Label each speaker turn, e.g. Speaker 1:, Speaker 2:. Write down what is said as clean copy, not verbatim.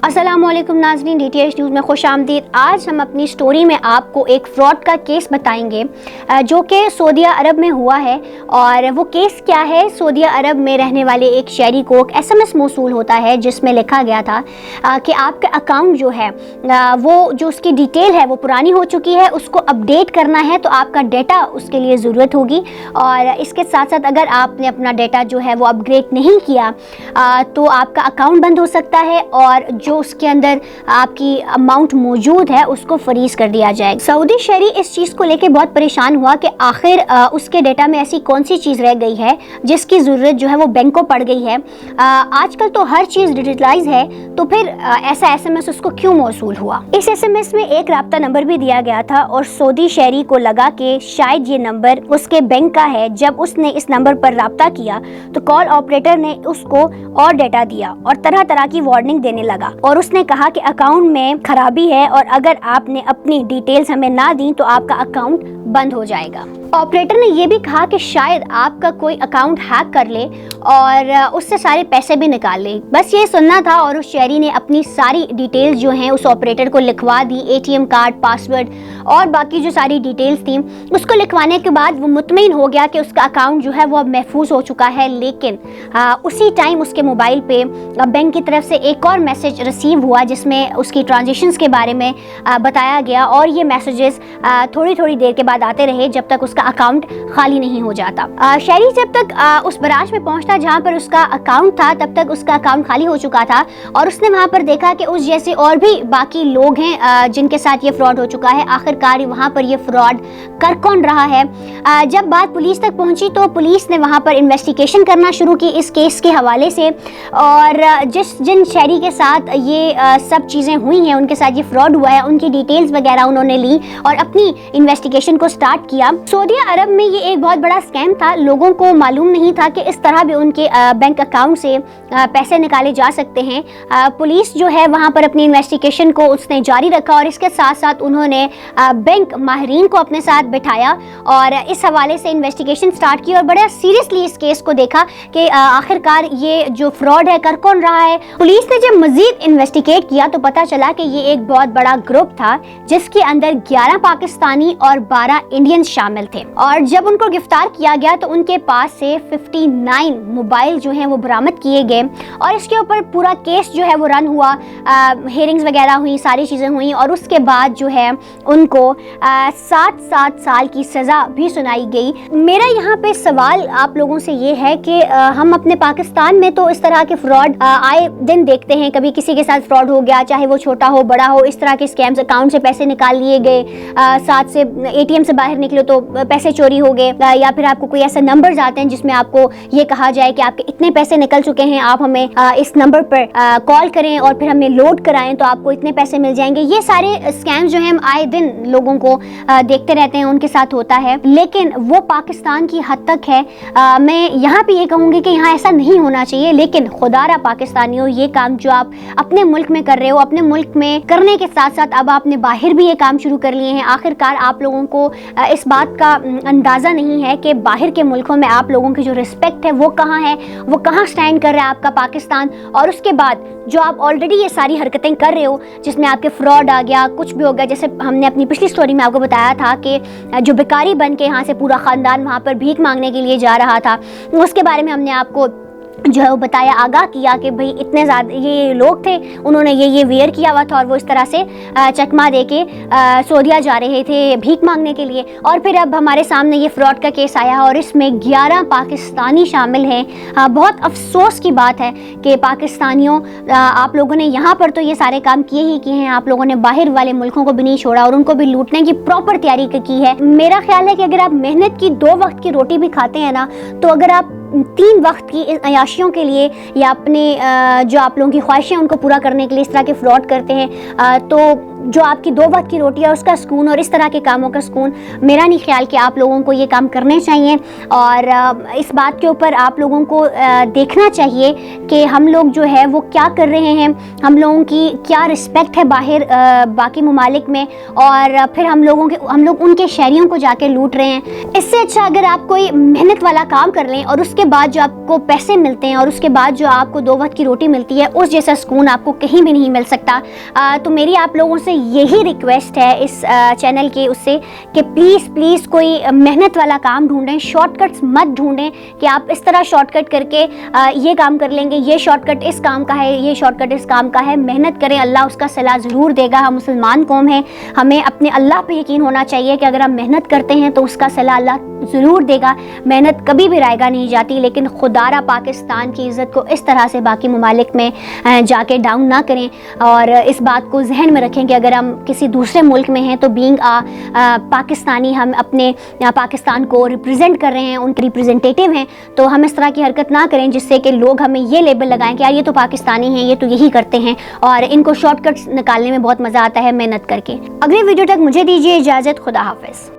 Speaker 1: अस्सलाम वालेकुम नाज़रीन, DTH न्यूज़ में खुश आमदीद। आज हम अपनी स्टोरी में आपको एक फ्रॉड का केस बताएंगे जो कि सऊदी अरब में हुआ है। और वो केस क्या है, सऊदी अरब में रहने वाले एक शहरी को एक SMS मौसूल होता है जिसमें लिखा गया था कि आपका अकाउंट जो है वो जो उसकी डिटेल है वो पुरानी हो चुकी है, उसको अपडेट करना है तो आपका डेटा उसके लिए ज़रूरत होगी। और इसके साथ साथ अगर आपने अपना डेटा जो है वो अपग्रेड नहीं किया तो आपका अकाउंट बंद हो सकता है और जो उसके अंदर आपकी अमाउंट मौजूद है उसको फ्रीज कर दिया जाएगा। सऊदी शहरी इस चीज़ को लेके बहुत परेशान हुआ कि आखिर उसके डेटा में ऐसी कौन सी चीज़ रह गई है जिसकी ज़रूरत जो है वो बैंक को पड़ गई है। आजकल तो हर चीज़ डिजिटलाइज है, तो फिर ऐसा SMS उसको क्यों मौसूल हुआ। इस SMS में एक राब्ता नंबर भी दिया गया था और सऊदी शहरी को लगा कि शायद ये नंबर उसके बैंक का है। जब उसने इस नंबर पर राब्ता किया तो कॉल ऑपरेटर ने उसको और डेटा दिया और तरह तरह की वार्निंग देने लगा और उसने कहा कि अकाउंट में खराबी है और अगर आपने अपनी डिटेल्स हमें ना दी तो आपका अकाउंट बंद हो जाएगा। ऑपरेटर ने यह भी कहा कि शायद आपका कोई अकाउंट हैक कर ले और उससे सारे पैसे भी निकाल ले। बस ये सुनना था और उस शहरी ने अपनी सारी डिटेल्स जो हैं उस ऑपरेटर को लिखवा दी, ATM कार्ड, पासवर्ड और बाकी जो सारी डिटेल्स थी उसको लिखवाने के बाद वो मुतमईन हो गया कि उसका अकाउंट जो है वो अब महफूज हो चुका है। लेकिन उसी टाइम उसके मोबाइल पे बैंक की तरफ से एक और मैसेज रिसीव हुआ जिसमें उसकी ट्रांजेक्शन्स के बारे में बताया गया और ये मैसेजेस थोड़ी थोड़ी देर के बाद आते रहे जब तक उसका अकाउंट खाली नहीं हो जाता। शहरी जब तक उस ब्रांच में पहुंचता जहां पर उसका अकाउंट था तब तक उसका अकाउंट खाली हो चुका था और उसने वहां पर देखा कि उस जैसे और भी बाकी लोग हैं जिनके साथ ये फ्रॉड हो चुका है। आखिरकार वहां पर ये फ्रॉड कर कौन रहा है। जब बात पुलिस तक पहुंची तो पुलिस ने वहां पर इन्वेस्टिगेशन करना शुरू की इस केस के हवाले से और जिन शहरी के साथ ये सब चीज़ें हुई हैं, उनके साथ ये फ्रॉड हुआ है, उनकी डिटेल्स वगैरह उन्होंने ली और अपनी इन्वेस्टिगेशन को स्टार्ट किया। सऊदी अरब में ये एक बहुत बड़ा स्कैम था। लोगों को मालूम नहीं था कि इस तरह भी उनके बैंक अकाउंट से पैसे निकाले जा सकते हैं। पुलिस जो है वहाँ पर अपनी इन्वेस्टिगेशन को उसने जारी रखा और इसके साथ साथ उन्होंने बैंक माहिरीन को अपने साथ बिठाया और इस हवाले से इन्वेस्टिगेशन स्टार्ट की और बड़ा सीरियसली इस केस को देखा कि आखिरकार ये जो फ्रॉड है कर कौन रहा है। पुलिस ने जब मजीद इन्वेस्टिगेट किया तो पता चला कि ये एक बहुत बड़ा ग्रुप था जिसके अंदर 11 पाकिस्तानी और 12 इंडियंस शामिल थे। और जब उनको गिरफ्तार किया गया तो उनके पास से 59 मोबाइल जो हैं वो बरामद किए गए और इसके ऊपर पूरा केस जो है वो रन हुआ, हेयरिंग्स वगैरह हुई, सारी चीज़ें हुई और उसके बाद जो है उनको 7 साल की सज़ा भी सुनाई गई। मेरा यहाँ पे सवाल आप लोगों से ये है कि हम अपने पाकिस्तान में तो इस तरह के फ्रॉड आए दिन देखते हैं। कभी किसी के साथ फ्रॉड हो गया, चाहे वो छोटा हो बड़ा हो, इस तरह के स्कैम्स, अकाउंट से पैसे निकाल लिए गए, साथ से ATM से बाहर निकले तो पैसे चोरी हो गए, या फिर आपको कोई ऐसे नंबर्स आते हैं जिसमें आपको ये कहा जाए कि आपके इतने पैसे निकल चुके हैं, आप हमें इस नंबर पर कॉल करें और फिर हमें लोड कराएं तो आपको इतने पैसे मिल जाएंगे। ये सारे स्कैम्स जो हैं हम आए दिन लोगों को देखते रहते हैं, उनके साथ होता है, लेकिन वो पाकिस्तान की हद तक है। मैं यहाँ पे ये कहूँगी कि यहाँ ऐसा नहीं होना चाहिए, लेकिन खुदारा पाकिस्तानियों ये काम जो आप अपने मुल्क में कर रहे हो, अपने मुल्क में करने के साथ साथ अब आपने बाहर भी ये काम शुरू कर लिए हैं। आखिरकार आप लोगों को इस बात का अंदाज़ा नहीं है कि बाहर के मुल्कों में आप लोगों की जो रिस्पेक्ट है वो कहाँ है, वो कहाँ स्टैंड कर रहा है आपका पाकिस्तान। और उसके बाद जो आप ऑलरेडी ये सारी हरकतें कर रहे हो जिसमें आपके फ्रॉड आ गया, कुछ भी हो गया, जैसे हमने अपनी पिछली स्टोरी में आपको बताया था कि जो भिखारी बन के यहाँ से पूरा ख़ानदान वहाँ पर भीख मांगने के लिए जा रहा था, उसके बारे में हमने आपको जो है वो बताया, आगाह किया कि भाई इतने ज़्यादा ये लोग थे, उन्होंने ये वेयर किया हुआ था और वो इस तरह से चकमा दे के सऊदीया जा रहे थे भीख मांगने के लिए। और फिर अब हमारे सामने ये फ्रॉड का केस आया और इसमें 11 पाकिस्तानी शामिल हैं। बहुत अफसोस की बात है कि पाकिस्तानियों आप लोगों ने यहाँ पर तो ये सारे काम किए ही किए हैं, आप लोगों ने बाहर वाले मुल्कों को भी नहीं छोड़ा और उनको भी लूटने की प्रॉपर तैयारी की है। मेरा ख्याल है कि अगर आप मेहनत की 2 वक्त की रोटी भी खाते हैं ना, तो अगर आप 3 वक्त की अयाशियों के लिए या अपने जो आप लोगों की ख्वाहिशें उनको पूरा करने के लिए इस तरह के फ्रॉड करते हैं तो जो आपकी 2 वक्त की रोटी है उसका सुकून और इस तरह के कामों का सुकून, मेरा नहीं ख्याल कि आप लोगों को ये काम करने चाहिए। और इस बात के ऊपर आप लोगों को देखना चाहिए कि हम लोग जो है वो क्या कर रहे हैं, हम लोगों की क्या रिस्पेक्ट है बाहर बाकी ममालिक में, और फिर हम लोग उनके शहरियों को जाके लूट रहे हैं। इससे अच्छा अगर आप कोई मेहनत वाला काम कर लें और उसके کے بعد جو آپ کو پیسے ملتے ہیں اور اس کے بعد جو آپ کو 2 وقت کی روٹی ملتی ہے، اس جیسا سکون آپ کو کہیں بھی نہیں مل سکتا۔ تو میری آپ لوگوں سے یہی ریکویسٹ ہے اس چینل کے اس سے کہ پلیز کوئی محنت والا کام ڈھونڈیں، شارٹ کٹس مت ڈھونڈیں کہ آپ اس طرح شارٹ کٹ کر کے یہ کام کر لیں گے، یہ شارٹ کٹ اس کام کا ہے، یہ شارٹ کٹ اس کام کا ہے۔ محنت کریں، اللہ اس کا صلاح ضرور دے گا۔ ہم مسلمان قوم ہیں، ہمیں اپنے اللہ پہ یقین ہونا چاہیے کہ اگر ہم محنت کرتے ہیں تو اس کا صلاح اللہ ضرور دے گا۔ محنت کبھی بھی رائے گا نہیں جاتی، لیکن خدارہ پاکستان کی عزت کو اس طرح سے باقی ممالک میں جا کے ڈاؤن نہ کریں، اور اس بات کو ذہن میں رکھیں کہ اگر ہم کسی دوسرے ملک میں ہیں تو بینگ پاکستانی، ہم اپنے پاکستان کو ریپرزینٹ کر رہے ہیں، ان کے ریپرزینٹیٹیو ہیں، تو ہم اس طرح کی حرکت نہ کریں جس سے کہ لوگ ہمیں یہ لیبل لگائیں کہ یار یہ تو پاکستانی ہیں، یہ تو یہی کرتے ہیں، اور ان کو شارٹ کٹس نکالنے میں بہت مزہ آتا ہے محنت کر کے۔ اگلی ویڈیو تک مجھے دیجیے اجازت، خدا حافظ۔